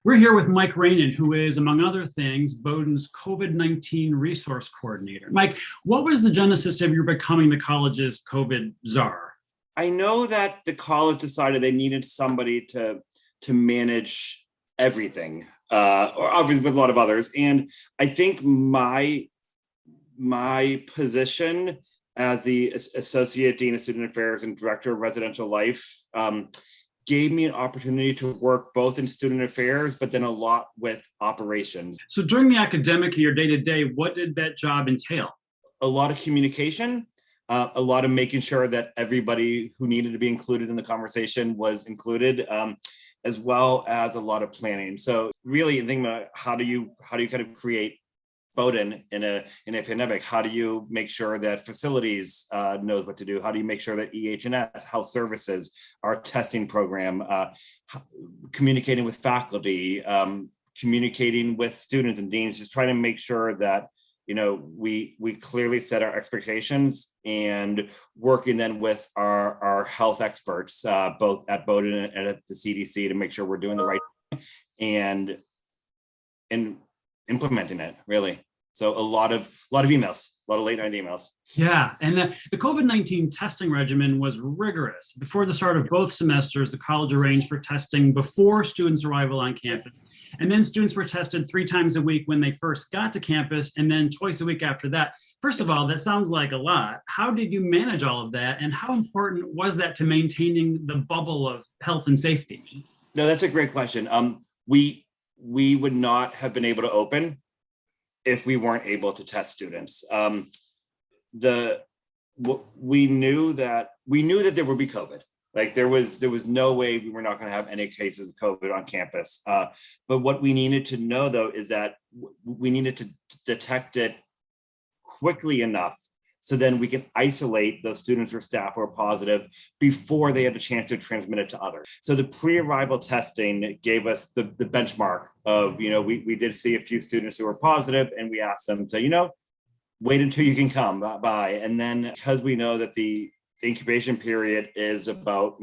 We're here with Mike Ranen, who is, among other things, Bowdoin's COVID-19 resource coordinator. Mike, what was the genesis of your becoming the college's COVID czar? I know that the college decided they needed somebody to manage everything, or obviously with a lot of others. And I think my position as the Associate Dean of Student Affairs and Director of Residential Life gave me an opportunity to work both in student affairs, but then a lot with operations. So during the academic year, day to day, what did that job entail? A lot of communication, a lot of making sure that everybody who needed to be included in the conversation was included, as well as a lot of planning. So really thinking about how do you kind of create Bowdoin in a pandemic? How do you make sure that facilities knows what to do? How do you make sure that EH&S, health services, our testing program, communicating with faculty, communicating with students and deans, just trying to make sure that we clearly set our expectations and working then with our health experts, both at Bowdoin and at the CDC, to make sure we're doing the right thing and implementing it, really. So a lot of emails, a lot of late night emails. Yeah, and the COVID-19 testing regimen was rigorous. Before the start of both semesters, the college arranged for testing before students' arrival on campus. And then students were tested 3 times a week when they first got to campus, and then twice a week after that. First of all, that sounds like a lot. How did you manage all of that? And how important was that to maintaining the bubble of health and safety? No, that's a great question. We would not have been able to open if we weren't able to test students. We knew that there would be COVID. Like there was no way we were not going to have any cases of COVID on campus. But what we needed to know, though, is that we needed to detect it quickly enough so then we can isolate those students or staff who are positive before they had the chance to transmit it to others. So the pre-arrival testing gave us the benchmark of, we did see a few students who were positive, and we asked them to, wait until you can come by. And then because we know that the incubation period is about,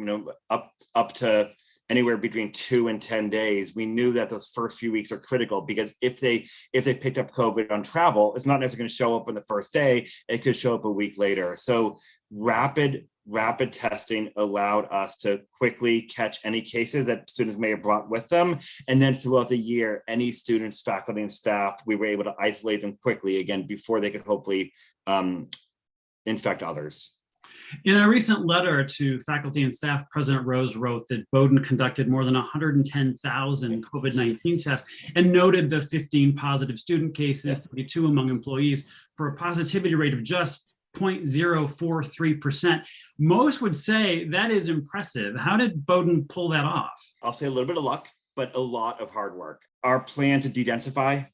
up to anywhere between 2 and 10 days, we knew that those first few weeks are critical, because if they picked up COVID on travel, it's not necessarily going to show up on the first day. It could show up a week later. So rapid testing allowed us to quickly catch any cases that students may have brought with them. And then throughout the year, any students, faculty, and staff, we were able to isolate them quickly, again, before they could hopefully infect others. In a recent letter to faculty and staff, President Rose wrote that Bowdoin conducted more than 110,000 COVID-19 tests and noted the 15 positive student cases, 32 among employees, for a positivity rate of just 0.043%. Most would say that is impressive. How did Bowdoin pull that off? I'll say a little bit of luck, but a lot of hard work. Our plan to de-densify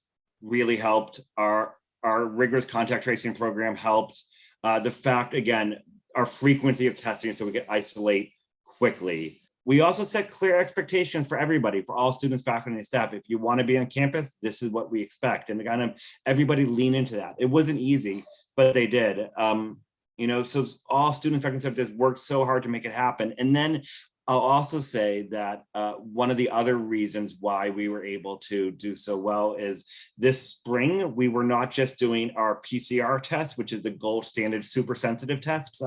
really helped. Our rigorous contact tracing program helped. The fact, again, our frequency of testing so we could isolate quickly. We also set clear expectations for everybody, for all students, faculty, and staff. If you want to be on campus, this is what we expect. And kind of everybody lean into that. It wasn't easy, but they did. So all student, faculty, and staff worked so hard to make it happen. And then I'll also say that one of the other reasons why we were able to do so well is this spring, we were not just doing our PCR test, which is the gold standard super sensitive tests.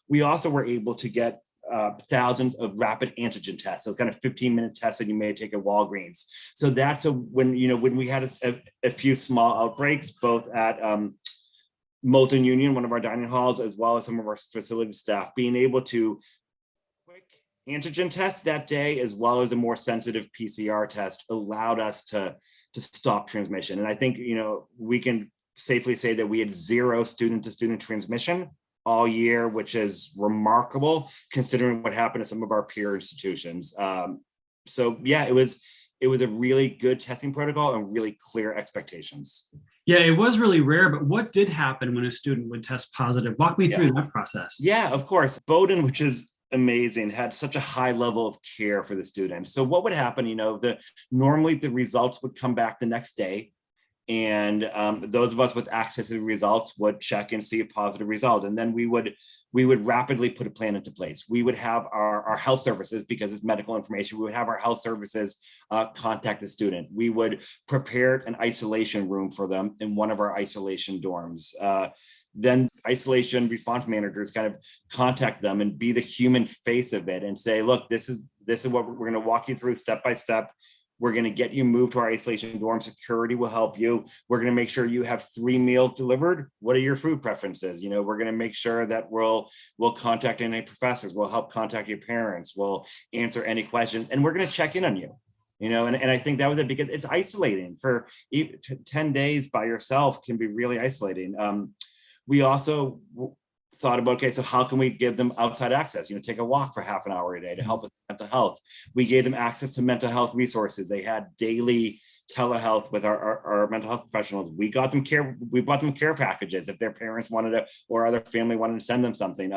We also were able to get thousands of rapid antigen tests, those kind of 15-minute tests that you may take at Walgreens. So that's when we had a few small outbreaks, both at Molten Union, one of our dining halls, as well as some of our facility staff, being able to antigen test that day, as well as a more sensitive PCR test, allowed us to stop transmission. And I think, we can safely say that we had 0 student-to-student transmission all year, which is remarkable considering what happened to some of our peer institutions. So yeah, it was a really good testing protocol and really clear expectations. Yeah, it was really rare, but what did happen when a student would test positive? Walk me through that process. Yeah, of course. Bowdoin, which is amazing, had such a high level of care for the students. So what would happen, normally the results would come back the next day, And those of us with access to the results would check and see a positive result. And then we would rapidly put a plan into place. We would have our health services, because it's medical information, we would have our health services contact the student. We would prepare an isolation room for them in one of our isolation dorms. Then isolation response managers kind of contact them and be the human face of it and say, look, this is what we're going to walk you through step by step. We're going to get you moved to our isolation dorm. Security will help you. We're going to make sure you have 3 meals delivered. What are your food preferences? You know, we're going to make sure that we'll contact any professors. We'll help contact your parents. We'll answer any questions, and we're going to check in on you. You know, and I think that was it, because it's isolating for 10 days by yourself can be really isolating. We also thought about, okay, so how can we give them outside access? You know, take a walk for half an hour a day to help with mental health. We gave them access to mental health resources. They had daily telehealth with our mental health professionals. We got them care. We bought them care packages if their parents wanted to, or other family wanted to send them something.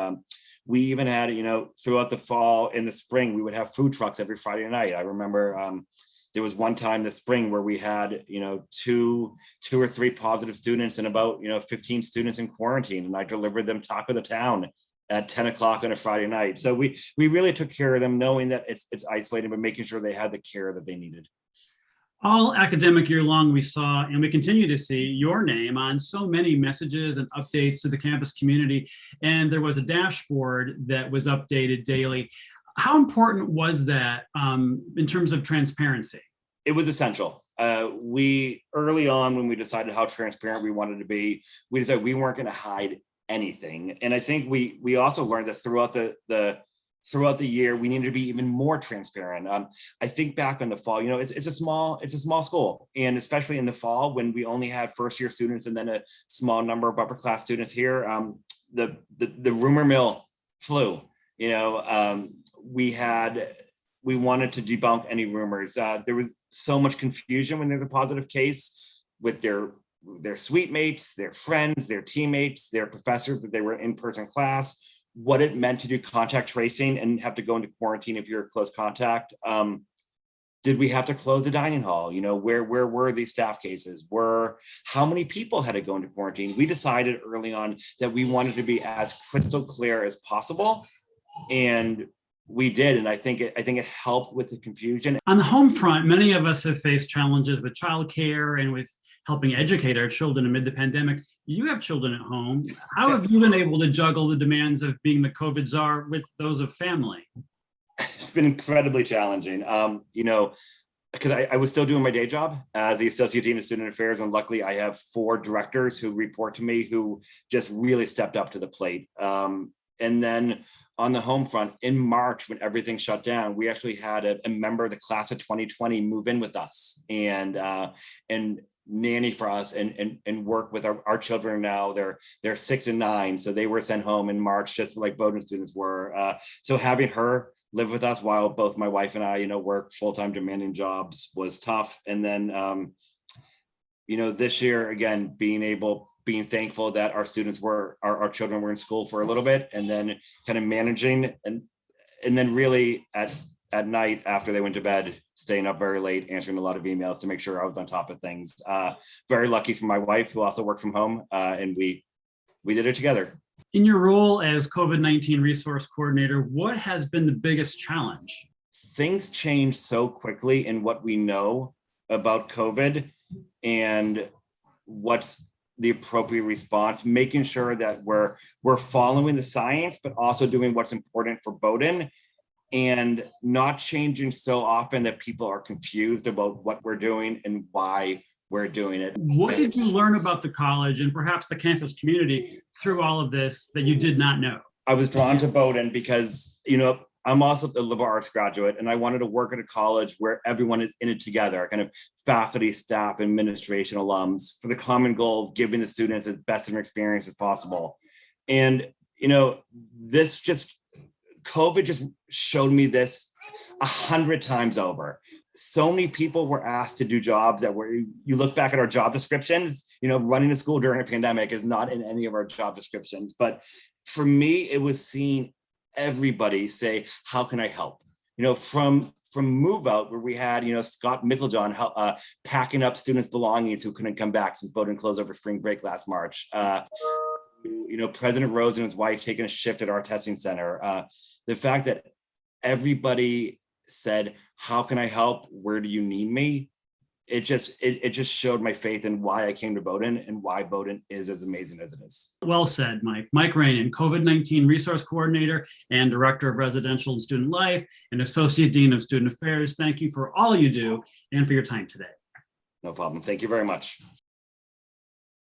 We even had, you know, throughout the fall, in the spring, we would have food trucks every Friday night. I remember there was one time this spring where we had, you know, two or three positive students and about, you know, 15 students in quarantine, and I delivered them Taco the Town at 10 o'clock on a Friday night. So we really took care of them, knowing that it's isolated, but making sure they had the care that they needed. All academic year long, we saw and we continue to see your name on so many messages and updates to the campus community. And there was a dashboard that was updated daily. How important was that in terms of transparency? It was essential. We early on, when we decided how transparent we wanted to be, we decided we weren't going to hide anything. And I think we also learned that throughout the year, we needed to be even more transparent. I think back in the fall, you know, it's a small school, and especially in the fall when we only had first year students and then a small number of upper class students here, the rumor mill flew. You know, we wanted to debunk any rumors. There was so much confusion when there's a positive case with their suite mates, their friends, their teammates, their professors that they were in person class, what it meant to do contact tracing and have to go into quarantine if you're a close contact. Did we have to close the dining hall? You know, where were these staff cases? How many people had to go into quarantine? We decided early on that we wanted to be as crystal clear as possible, and we did. And I think it helped with the confusion. On the home front, many of us have faced challenges with childcare and with helping educate our children amid the pandemic. You have children at home. How have you been able to juggle the demands of being the COVID czar with those of family? It's been incredibly challenging. You know, because I was still doing my day job as the Associate Dean of Student Affairs. And luckily I have 4 directors who report to me who just really stepped up to the plate. And then on the home front, in March, when everything shut down, we actually had a member of the class of 2020 move in with us and nanny for us and work with our children. Now they're 6 and 9, so they were sent home in March, just like Bowdoin students were. So having her live with us while both my wife and I, you know, work full-time demanding jobs was tough. And then, you know, this year again, being thankful that our students our children were in school for a little bit, and then kind of managing and then really at night after they went to bed, staying up very late, answering a lot of emails to make sure I was on top of things. Very lucky for my wife, who also worked from home, and we did it together. In your role as COVID-19 resource coordinator, what has been the biggest challenge? Things change so quickly in what we know about COVID and what's the appropriate response, making sure that we're following the science, but also doing what's important for Bowdoin, and not changing so often that people are confused about what we're doing and why we're doing it. What did you learn about the college and perhaps the campus community through all of this that you did not know? I was drawn to Bowdoin because, you know, I'm also a liberal arts graduate, and I wanted to work at a college where everyone is in it together, kind of faculty, staff, administration, alums, for the common goal of giving the students as best of an experience as possible. And, you know, COVID just showed me this 100 times over. So many people were asked to do jobs that were, you look back at our job descriptions, you know, running a school during a pandemic is not in any of our job descriptions. But for me, it was seeing everybody say, how can I help? You know, from from move out, where we had, Scott Micklejohn packing up students' belongings who couldn't come back since Bowdoin closed over spring break last March. President Rose and his wife taking a shift at our testing center. The fact that everybody said, how can I help? Where do you need me? It just showed my faith in why I came to Bowdoin and why Bowdoin is as amazing as it is. Well said, Mike. Mike Ranen, COVID-19 Resource Coordinator and Director of Residential and Student Life and Associate Dean of Student Affairs. Thank you for all you do and for your time today. No problem. Thank you very much.